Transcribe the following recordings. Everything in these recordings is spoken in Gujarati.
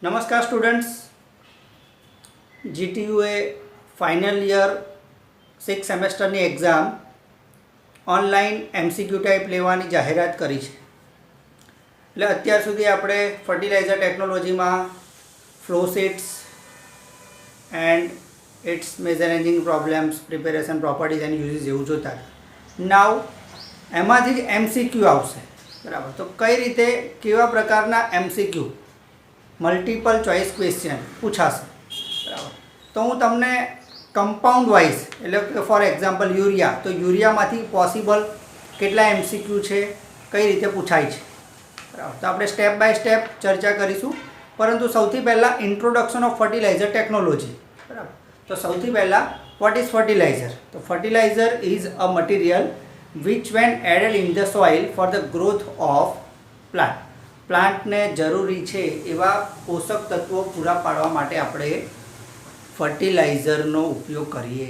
नमस्कार स्टूडेंट्स, जीटीयूए फाइनल ईयर 6 સેમેસ્ટરની એક્ઝામ ઓનલાઈન એમસીક્યુ ટાઈપ લેવાની જાહેરાત કરી છે. એટલે અત્યાર સુધી આપણે ફર્ટિલાઇઝર ટેકનોલોજીમાં ફ્લો સીટ્સ એન્ડ ઇટ્સ મેઝરેન્જિંગ problems, preparation, properties and uses એવું જોતા હતા. નાવ એમાંથી જ એમસીક્યુ આવશે, બરાબર. તો કઈ રીતે, કેવા પ્રકારના એમસીક્યુ મલ્ટિપલ ચોઇસ ક્વેશ્ચન પૂછાશે, બરાબર. તો હું તમને કમ્પાઉન્ડ વાઇઝ, એટલે કે ફોર એક્ઝામ્પલ યુરિયા, તો યુરિયામાંથી પોસિબલ કેટલા એમસીક્યુ છે, કઈ રીતે પૂછાય છે, બરાબર. તો આપણે સ્ટેપ બાય સ્ટેપ ચર્ચા કરીશું. પરંતુ સૌથી પહેલાં ઇન્ટ્રોડક્શન ઓફ ફર્ટિલાઇઝર ટેકનોલોજી, બરાબર. તો સૌથી પહેલાં વોટ ઇઝ ફર્ટિલાઇઝર? તો fertiliser is a material which when added in the soil for the growth of plant. પ્લાન્ટને જરૂરી છે એવા પોષક તત્વો પૂરા પાડવા માટે આપણે ફર્ટિલાઇઝરનો ઉપયોગ કરીએ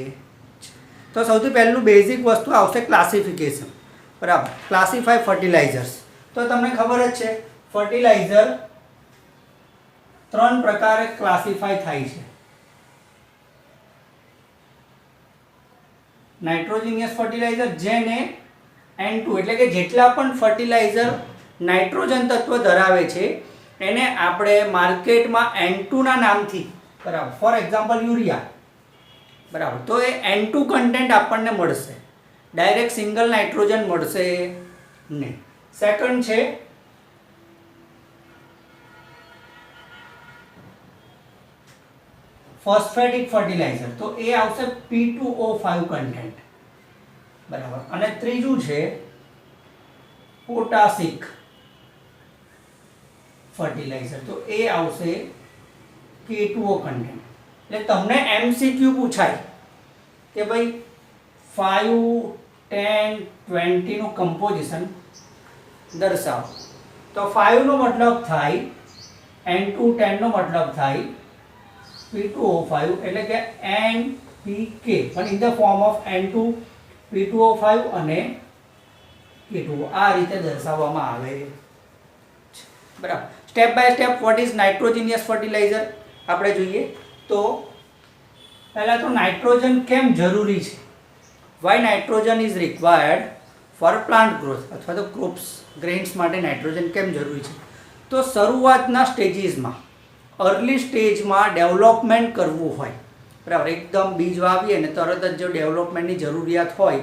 છીએ. તો સૌથી પહેલું બેઝિક વસ્તુ આવશે ક્લાસિફિકેશન, બરાબર. Classify fertilisers. તો તમને ખબર જ છે ફર્ટિલાઇઝર 3 પ્રકારે ક્લાસિફાય થાય છે. નાઇટ્રોજિનિયસ ફર્ટિલાઇઝર, જેને N2 એટલે કે જેટલા પણ ફર્ટિલાઇઝર નાઇટ્રોજન તત્વ ધરાવે છે એને આપણે માર્કેટમાં N2 ના નામથી, બરાબર. ફોર એક્ઝામ્પલ યુરિયા, બરાબર. તો એ N2 કન્ટેન્ટ આપણને મળશે, ડાયરેક્ટ સિંગલ નાઇટ્રોજન મળશે નહીં. સેકન્ડ છે ફોસ્ફેટિક ફર્ટિલાઇઝર, તો એ આવશે P2O5 કન્ટેન્ટ, બરાબર. અને ત્રીજું છે પોટાસિક ફર્ટિલાઇઝર, તો એ આવશે K2O કન્ટેન્ટ. એટલે તમને એમસીક્યુ પૂછાય કે ભાઈ 5, 10, 20 નું કમ્પોઝિશન દર્શાવો. તો 5 નો મતલબ થાય N2, 10 નો મતલબ થાય P2O5, એટલે કે NPK, પણ in the form of N2, P2O5 અને K2O. આ રીતે દર્શાવવામાં આવે છે, બરાબર. Step by step what is nitrogenous fertiliser આપણે જોઈએ. તો પહેલાં તો નાઇટ્રોજન કેમ જરૂરી છે, why nitrogen is required for plant growth, અથવા તો ક્રોપ્સ ગ્રેન્સ માટે નાઇટ્રોજન કેમ જરૂરી છે? તો શરૂઆતના સ્ટેજીસમાં, અર્લી સ્ટેજમાં ડેવલપમેન્ટ કરવું હોય, બરાબર. એકદમ બીજ વાવીએ ને તરત જ જો ડેવલપમેન્ટની જરૂરિયાત હોય,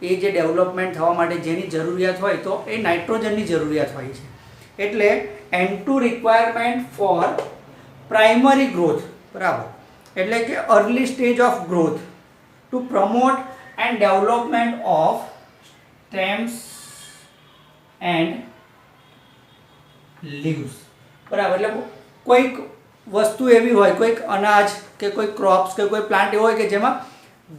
એ જે ડેવલપમેન્ટ થવા માટે જેની જરૂરિયાત હોય તો એ નાઇટ્રોજનની જરૂરિયાત હોય છે. એટલે N2 requirement four primary growth, બરાબર. એટલે કે early stage of growth two promote and development of stems and leaves, બરાબર. એટલે કોઈક વસ્તુ એવી હોય, કોઈક અનાજ કે કોઈ ક્રોપ્સ કે કોઈ પ્લાન્ટ એવો હોય કે જેમાં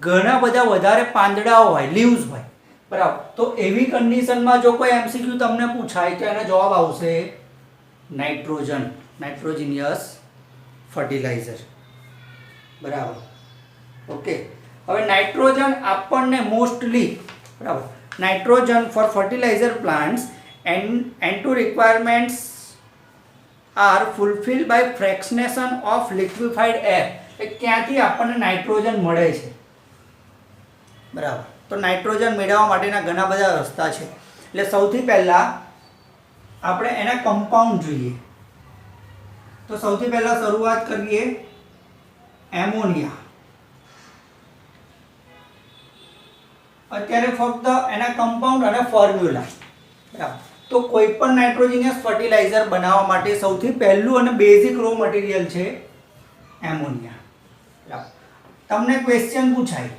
ઘણા બધા વધારે પાંદડાઓ હોય, લીવ્સ હોય, બરાબર. તો એવી કન્ડિશનમાં જો કોઈ એમસીક્યુ તમને પૂછાય તો એનો જવાબ આવશે નાઇટ્રોજન, નાઇટ્રોજિનિયસ ફર્ટિલાઇઝર, બરાબર. ઓકે. હવે નાઇટ્રોજન આપણને મોસ્ટલી, બરાબર, nitrogen for fertiliser plants N2 requirements are fulfilled by fractionation of liquefied air. એટલે ક્યાંથી આપણને નાઇટ્રોજન મળે છે, બરાબર. તો નાઇટ્રોજન મેળવવા માટેના ઘણા બધા રસ્તા છે. એટલે સૌથી પહેલાં આપણે એના કમ્પાઉન્ડ જોઈએ. તો સૌથી પહેલાં શરૂઆત કરીએ એમોનિયા. અત્યારે ફક્ત એના કમ્પાઉન્ડ અને ફોર્મ્યુલા, બરાબર. તો કોઈ પણ નાઇટ્રોજિનિયસ ફર્ટિલાઇઝર બનાવવા માટે સૌથી પહેલું અને બેઝિક રો મટીરિયલ છે એમોનિયા, બરાબર. તમને ક્વેશ્ચન પૂછાય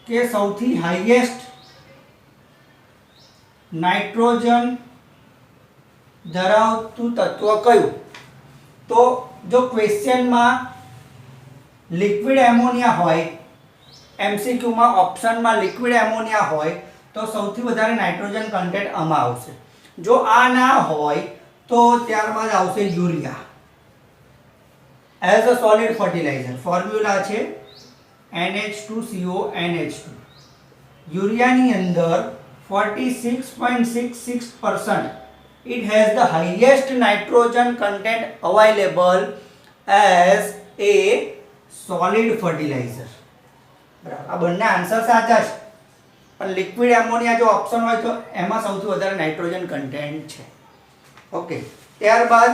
કે સૌથી હાઈએસ્ટ નાઇટ્રોજન ધરાવતું તત્વ કયું? તો જો ક્વેશ્ચનમાં લિક્વિડ એમોનિયા હોય, એમસીક્યુમાં ઓપ્શનમાં લિક્વિડ એમોનિયા હોય, તો સૌથી વધારે નાઇટ્રોજન કન્ટેન્ટ આમાં આવશે. જો આ ના હોય તો ત્યારબાદ આવશે urea as a solid fertiliser. Formula છે NH2CO NH2. યુરિયાની અંદર 46.66% it has the highest nitrogen content available as a solid fertilizer. બરાબર, આ બંને આન્સર સાચા છે, પણ લિક્વિડ એમોનિયા જો ઓપ્શન હોય તો એમાં સૌથી વધારે નાઇટ્રોજન કન્ટેન્ટ છે. ઓકે, ત્યારબાદ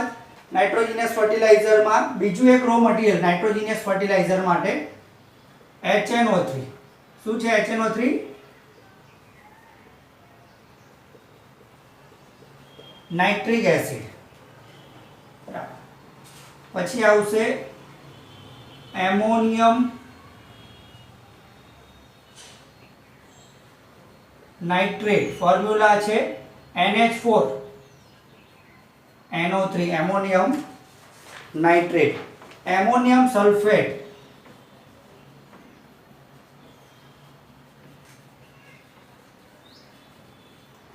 નાઇટ્રોજિનિયસ ફર્ટિલાઇઝરમાં બીજું એક રો મટીરિયલ નાઇટ્રોજિનિયસ ફર્ટિલાઇઝર માટે HNO3. શું છે HNO3? Nitric acid. બરાબર, પછી આવશે એમોનિયમ નાઇટ્રેટ. ફોર્મ્યુલા છે NH4 NO3 ammonium nitrate. Ammonium sulphate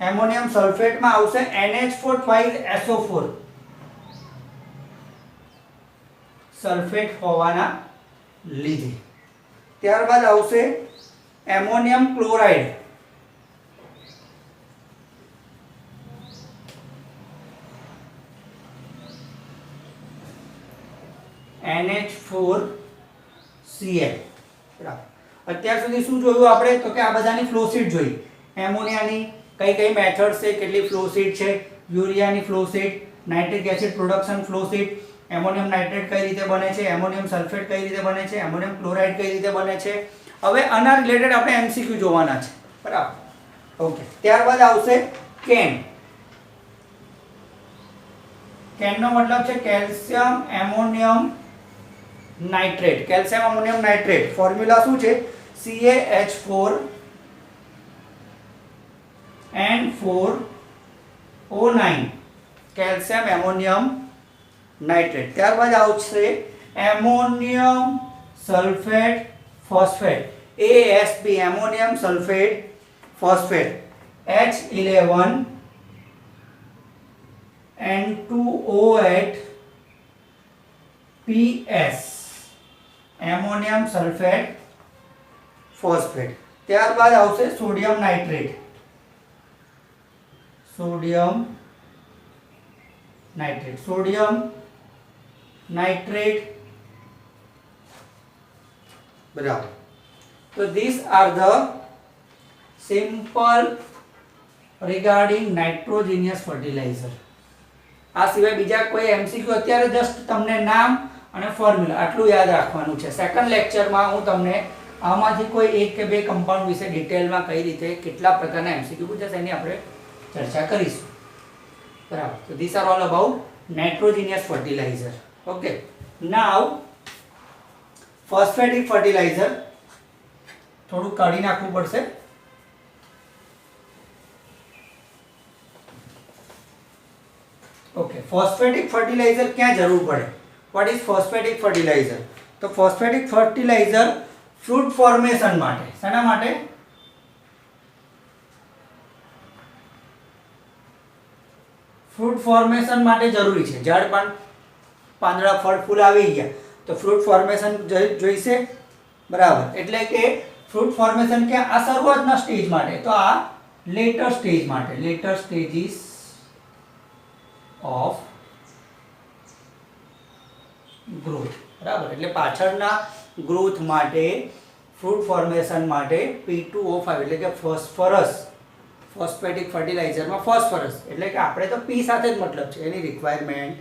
ammonium સલ્ફેટમાં આવશે NH4 twice SO4 સલ્ફેટ હોવાના લીધે. ત્યારબાદ આવશે એમોનિયમ ક્લોરાઇડ. NH4Cl. બરાબર, અત્યાર સુધી શું જોયું આપણે? તો કે આ બધાની ફ્લો શીટ જોઈ. એમોનિયાની કઈ કઈ મેથડ છે, કેટલી ફ્લો શીટ છે, યુરિયાની flow sheet, nitric acid production flow sheet, ammonium nitrate કઈ રીતે બને છે, એમોનિયમ સલ્ફેટ કઈ રીતે બને છે, એમોનિયમ ક્લોરાઇડ કઈ રીતે બને છે. હવે આના રિલેટેડ આપણે MCQ જોવાના છે. બરાબર, ઓકે. ત્યારબાદ આવશે કેન. કેનનો મતલબ છે calcium ammonium nitrate. Calcium ammonium nitrate formula શું છે? CaH4 N4O9 calcium ammonium nitrate. ત્યારબાદ આવશે ammonium sulphate phosphate ASP ammonium sulphate phosphate H11 N2O8 PS ammonium sulphate phosphate. ત્યારબાદ આવશે સોડિયમ નાઇટ્રેટ. સોડિયમ નાઇટ્રેટ બરાબર. તો these are the simple regarding nitrogenous fertilizer. આ સિવાય બીજા કોઈ MCQ અત્યારે જસ્ટ તમને નામ અને ફોર્મ્યુલા આટલું યાદ રાખવાનું છે. સેકન્ડ લેક્ચરમાં હું તમને આમાંથી કોઈ એક કે બે કમ્પાઉન્ડ વિશે ડિટેલમાં કઈ રીતે કેટલા પ્રકારના MCQ પૂછાશે એની આપણે ચર્ચા કરીશું. બરાબર, તો these are all about nitrogenous fertilizer. Okay, now phosphatic fertilizer થોડું કાઢી નાખવું પડશે. ઓકે, ફોસ્ફેટિક ફર્ટિલાઇઝર ક્યાં જરૂર પડે? What is phosphatic fertiliser? તો ફોસ્ફેટિક ફર્ટિલાઇઝર ફ્રૂટ ફોર્મેશન માટે. શેના માટે? ફ્રૂટ ફોર્મેશન માટે જરૂરી છે. ઝાડ પણ પાંદડા ફળ ફૂલ આવી ગયા તો ફ્રૂટ ફોર્મેશન જોઈશે. બરાબર, એટલે કે ફ્રૂટ ફોર્મેશન ક્યાં? આ શરૂઆતના સ્ટેજ માટે, તો આ લેટર સ્ટેજ માટે, લેટર સ્ટેજીસ ઓફ ગ્રોથ. બરાબર, એટલે પાછળના ગ્રોથ માટે ફ્રૂટ ફોર્મેશન માટે P2O5 એટલે કે ફોસ્ફરસ, ફોસ્ફેટિક ફર્ટિલાઇઝરમાં ફોસ્ફરસ એટલે કે આપણે તો P સાથે જ મતલબ છે, એની રિક્વાયરમેન્ટ.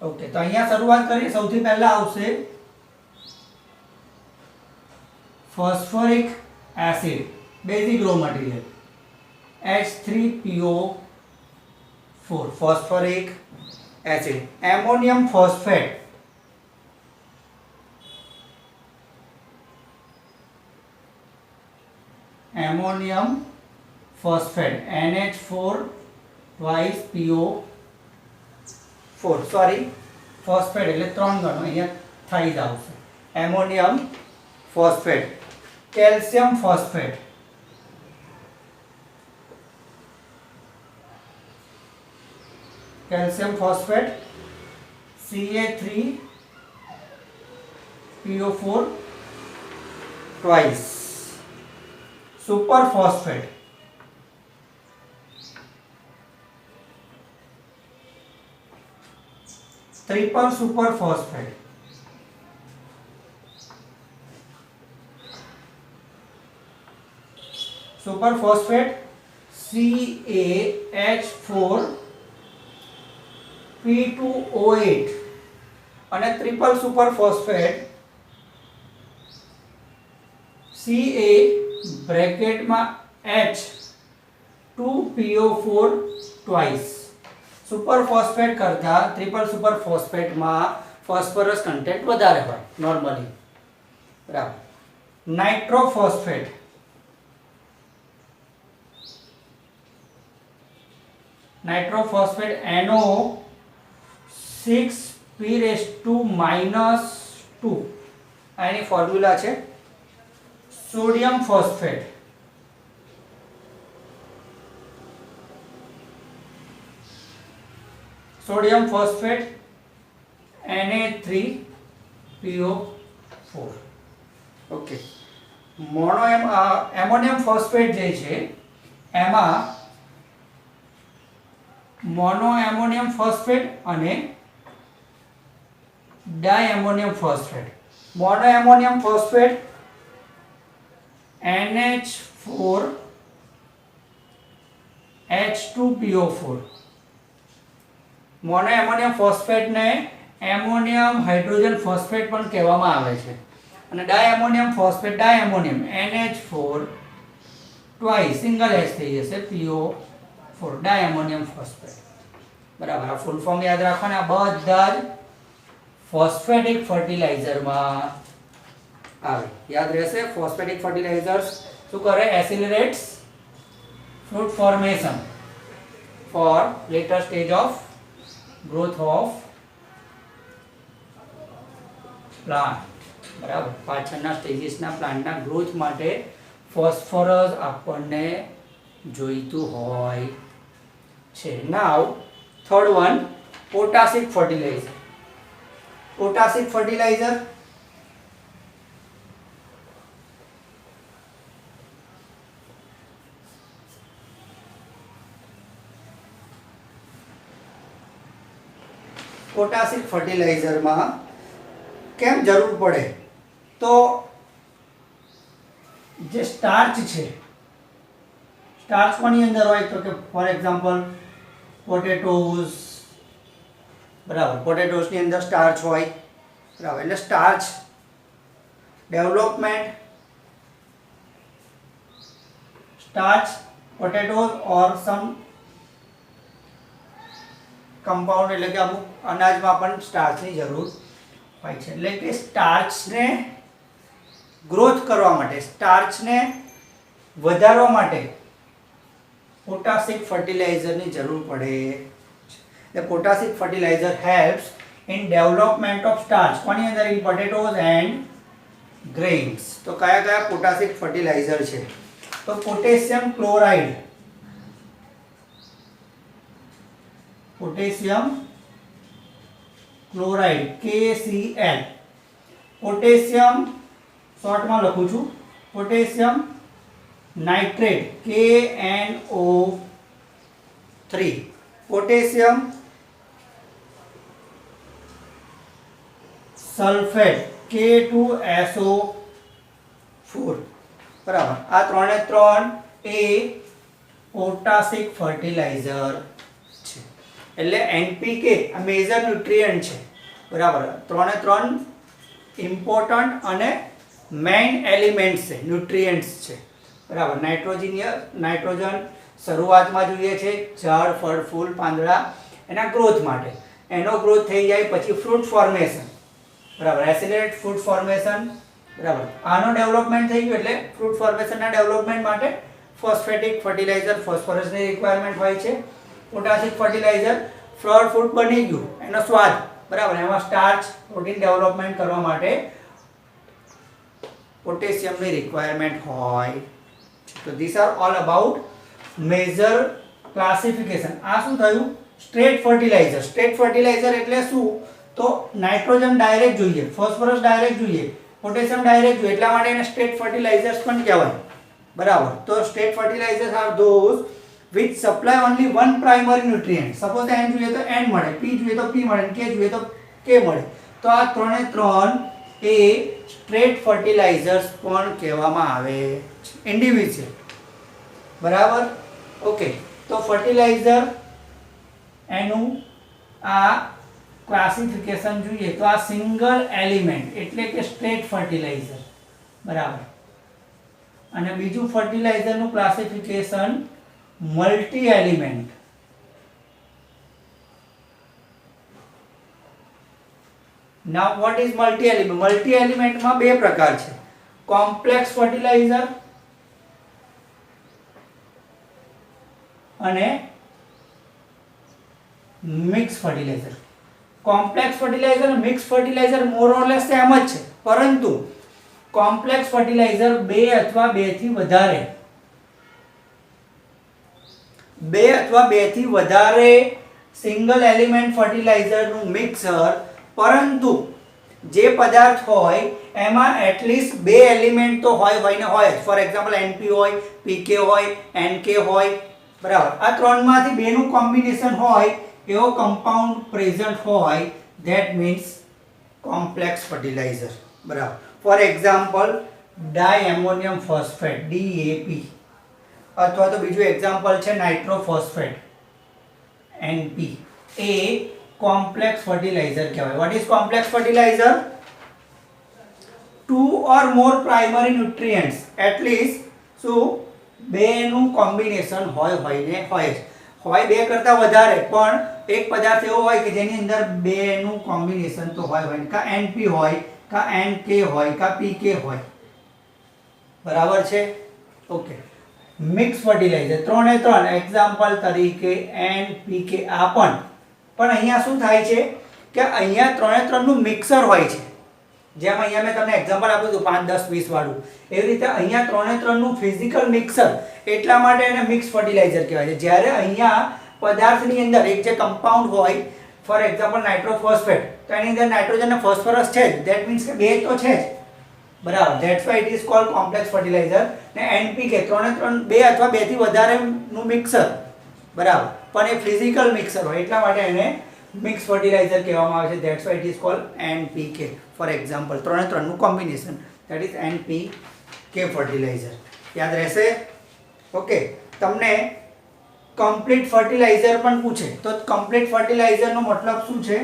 ઓકે, તો અહીંયા શરૂઆત કરીએ. સૌથી પહેલા આવશે phosphoric acid, basic raw material H3PO4 phosphoric acid. Ammonium phosphate, ammonium phosphate NH4 twice PO4 sorry phosphate એટલે 3 ગણો અહીંયા થાઈઝ આવશે. Ammonium phosphate. Calcium phosphate, calcium phosphate Ca3PO4 twice. Super phosphate, triple super phosphate, super phosphate CaH4P2O8 અને triple super phosphate Ca બ્રેકેટમાં H2PO4 twice. Super phosphate કરતા ટ્રિપલ સુપર ફોસ્ફેટમાં ફોસ્ફરસ કન્ટેન્ટ વધારે હોય નોર્મલી, બરાબર. નાઇટ્રોફોસ્ફેટ, નાઇટ્રોફોસ્ફેટ NO6P⁻², આ એની ફોર્મ્યુલા છે. Sodium phosphate, sodium phosphate Na3PO4. Okay. Ammonium phosphate જે છે એમાં મોનો એમોનિયમ ફોસ્ફેટ અને diammonium phosphate. Mono ammonium phosphate NH4H2PO4. Mono ammonium ફોસ્ફેટને એમોનિયમ હાઇડ્રોજન ફોસ્ફેટ પણ કહેવામાં આવે છે. અને diammonium phosphate, diammonium NH4 twice single H થઈ જશે PO4, ડાયએમોનિયમ ફોસ્ફેટ. બરાબર. આ ફૂલ ફોર્મ યાદ રાખવાના. આ બધા જ ફોસ્ફેટિક ફર્ટિલાઇઝરમાં આવે. યાદ રહેશે. ફોસ્ફેટિક ફર્ટિલાઇઝર્સ શું કરે? Accelerates fruit formation for later stage of growth of plant. બરાબર. પાછળના સ્ટેજીસના પ્લાન્ટના ગ્રોથ માટે ફોસ્ફરસ આપણને જોઈતું હોય છે. નાવ થર્ડ વન, પોટાશિક ફર્ટિલાઇઝર. પોટાશિક ફર્ટિલાઇઝર પોટાશિક ફર્ટિલાઇઝરમાં કેમ જરૂર પડે? તો જે સ્ટાર્ચ છે, સ્ટાર્ચ કોની અંદર હોય? તો કે ફોર એક્ઝામ્પલ પોટેટોઝ, બરાબર. પોટેટોઝની અંદર સ્ટાર્ચ હોય, બરાબર. એટલે સ્ટાર્ચ ડેવલપમેન્ટ, સ્ટાર્ચ પોટેટોઝ ઓર સમ કમ્પાઉન્ડ, એટલે કે અમુક અનાજમાં પણ સ્ટાર્ચની જરૂર હોય છે. એટલે કે સ્ટાર્ચને ગ્રોથ કરવા માટે, સ્ટાર્ચને વધારવા માટે પોટાશિક ફર્ટિલાઇઝરની જરૂર પડે. The potassic fertilizer helps in development of starch. કોની અંદર? in potatoes and grains. તો કયા કયા પોટાશિક ફર્ટિલાઇઝર છે? તો potassium chloride, potassium chloride KCl. Potassium શોર્ટમાં લખું છું, potassium nitrate KNO3. Potassium sulphate K2SO4. બરાબર. આ ત્રણે ત્રણ એ પોટાશિક ફર્ટિલાઇઝર છે. એટલે NPK આ મેજર ન્યુટ્રિયન્ટ છે, બરાબર. ત્રણે ત્રણ ઇમ્પોર્ટન્ટ અને મેઇન એલિમેન્ટ્સ છે, ન્યુટ્રિયન્ટ્સ છે, બરાબર. નાઇટ્રોજન શરૂઆતમાં જોઈએ છે, ઝાડ, ફળ, ફૂલ, પાંદડા એના ગ્રોથ માટે. એનો ગ્રોથ થઈ જાય પછી ફ્રૂટ ફોર્મેશન, બરાબર. એસિલેટ ફ્રૂટ ફોર્મેશન, બરાબર. આનો ડેવલપમેન્ટ થઈ ગયું એટલે ફ્રૂટ ફોર્મેશનના ડેવલપમેન્ટ માટે ફોસ્ફેટિક ફર્ટિલાઇઝર, ફોસ્ફરસની રિક્વાયરમેન્ટ હોય છે. પોટાશિક ફર્ટિલાઇઝર, ફ્લોર ફ્રૂટ બની ગયું, એનો સ્વાદ, બરાબર. એમાં સ્ટાર્ચ, પ્રોટીન ડેવલપમેન્ટ કરવા માટે પોટેશિયમની રિક્વાયરમેન્ટ હોય. તો this are all about major classification. આ શું થયું? Straight fertiliser. સ્ટ્રેટ ફર્ટિલાઇઝર એટલે શું? તો નાઇટ્રોજન ડાયરેક્ટ જોઈએ, ફોસ્ફરસ ડાયરેક્ટ જોઈએ, પોટેશિયમ ડાયરેક્ટ જોઈએ, એટલા માટે એને સ્ટ્રેટ ફર્ટિલાઇઝર્સ પણ કહેવાય, બરાબર. તો straight fertilisers are those which supply only one primary nutrient. Suppose n જોઈએ તો n મળે, p જોઈએ તો p મળે, k જોઈએ તો k મળે. તો આ ત્રણે ત્રણ એ સ્ટ્રેટ ફર્ટિલાઇઝર્સ પણ કહેવામાં આવે છે, ઇન્ડિવિજ્યુઅલ. બરાબર? ઓકે. તો ફર્ટિલાઇઝર એનું આ ક્લાસિફિકેશન જોઈએ તો આ સિંગલ એલિમેન્ટ એટલે કે સ્ટ્રેટ ફર્ટિલાઇઝર. બરાબર. અને બીજું ફર્ટિલાઇઝરનું classification multi element. Now what is multi element? Multi એલિમેન્ટમાં બે પ્રકાર છે, કોમ્પ્લેક્સ ફર્ટિલાઇઝર અને મિક્સ ફર્ટિલાઇઝર. કોમ્પ્લેક્સ ફર્ટિલાઇઝર અને mix fertiliser more or less same જ છે, પરંતુ કોમ્પ્લેક્સ ફર્ટિલાઇઝર બે અથવા બેથી વધારે સિંગલ એલિમેન્ટ ફર્ટિલાઇઝરનું મિક્સર, પરંતુ જે પદાર્થ હોય એમાં એટલીસ્ટ બે એલિમેન્ટ તો હોય જ. ફોર એક્ઝામ્પલ NP હોય, PK હોય, NK હોય. બરાબર? આ ત્રણમાંથી બેનું કોમ્બિનેશન હોય એવો કમ્પાઉન્ડ પ્રેઝન્ટ હોય, ધેટ મીન્સ કોમ્પ્લેક્સ ફર્ટિલાઇઝર. બરાબર? For example diammonium phosphate DAP, અથવા તો બીજું એક્ઝામ્પલ છે નાઇટ્રોફોસ્ફેટ NP. એ કોમ્પ્લેક્સ ફર્ટિલાઇઝર કહેવાય. What is complex fertiliser? Two or more primary nutrients, at least શું બેનું કોમ્બિનેશન હોય બે કરતાં વધારે, પણ એક પદાર્થ એવો હોય કે જેની અંદર બેનું કોમ્બિનેશન તો હોય કા NP હોય, કા NK હોય, કા PK હોય. બરાબર છે? ઓકે. મિક્સ ફર્ટિલાઇઝર ત્રણે ત્રણ એક્ઝામ્પલ તરીકે NPK. આ પણ અહીંયા શું થાય છે કે અહીંયા ત્રણે ત્રણનું મિક્સર હોય છે. જેમ અહીંયા મેં તમને એક્ઝામ્પલ આપ્યું હતું 5, 10, 20 વાળું, એવી રીતે અહીંયા ત્રણે ત્રણનું ફિઝિકલ મિક્સર, એટલા માટે એને મિક્સ ફર્ટિલાઇઝર કહેવાય છે. જ્યારે અહીંયા પદાર્થની અંદર એક જે કમ્પાઉન્ડ હોય, ફોર એક્ઝામ્પલ નાઇટ્રોફોસ્ફેટ, તો એની અંદર નાઇટ્રોજન અને ફોસ્ફરસ છે જ, ધેટ મીન્સ કે બે તો છે જ. બરાબર? That's why it is called complex fertiliser. ને NPK ત્રણ બે અથવા બેથી વધારેનું મિક્સર. બરાબર? પણ એ ફિઝિકલ મિક્સર હોય, એટલા માટે એને મિક્સ ફર્ટિલાઇઝર કહેવામાં આવે છે. That's why it is called NPK. For example ત્રણનું combination, that is NPK fertiliser. યાદ રહેશે? ઓકે. તમને કમ્પ્લીટ ફર્ટિલાઇઝર પણ પૂછે તો કમ્પ્લીટ ફર્ટિલાઇઝરનો મતલબ શું છે?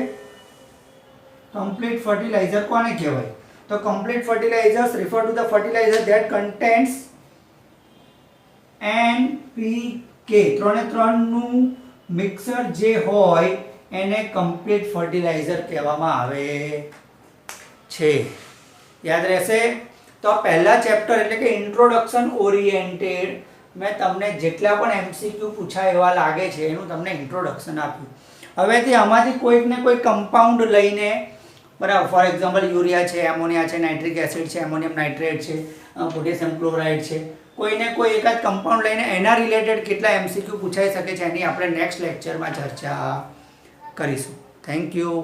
કમ્પ્લીટ ફર્ટિલાઇઝર કોને કહેવાય? તો complete fertilisers refer to the fertilizer that contains NPK. ત્રણનું મિક્સર જે હોય એને કમ્પ્લીટ ફર્ટિલાઇઝર કહેવામાં આવે છે. યાદ રહેશે? તો પહેલા ચેપ્ટર એટલે કે ઇન્ટ્રોડક્શન ઓરિએન્ટેડ, મેં તમને જેટલા પણ MCQ પૂછાય એવા લાગે છે એનું તમને ઇન્ટ્રોડક્શન આપ્યું. હવેથી આમાંથી કોઈક ને કોઈ કમ્પાઉન્ડ લઈને, બરાબર, ફોર એક્ઝામ્પલ યુરિયા છે, એમોનિયા છે, નાઇટ્રિક એસિડ છે, એમોનિયમ નાઇટ્રેટ છે, પોટેશિયમ ક્લોરાઇડ છે, કોઈને કોઈ એકાદ કમ્પાઉન્ડ લઈને એના રિલેટેડ કેટલા MCQ પૂછાઈ શકે છે એની આપણે નેક્સ્ટ લેક્ચરમાં ચર્ચા કરીશું. Thank you.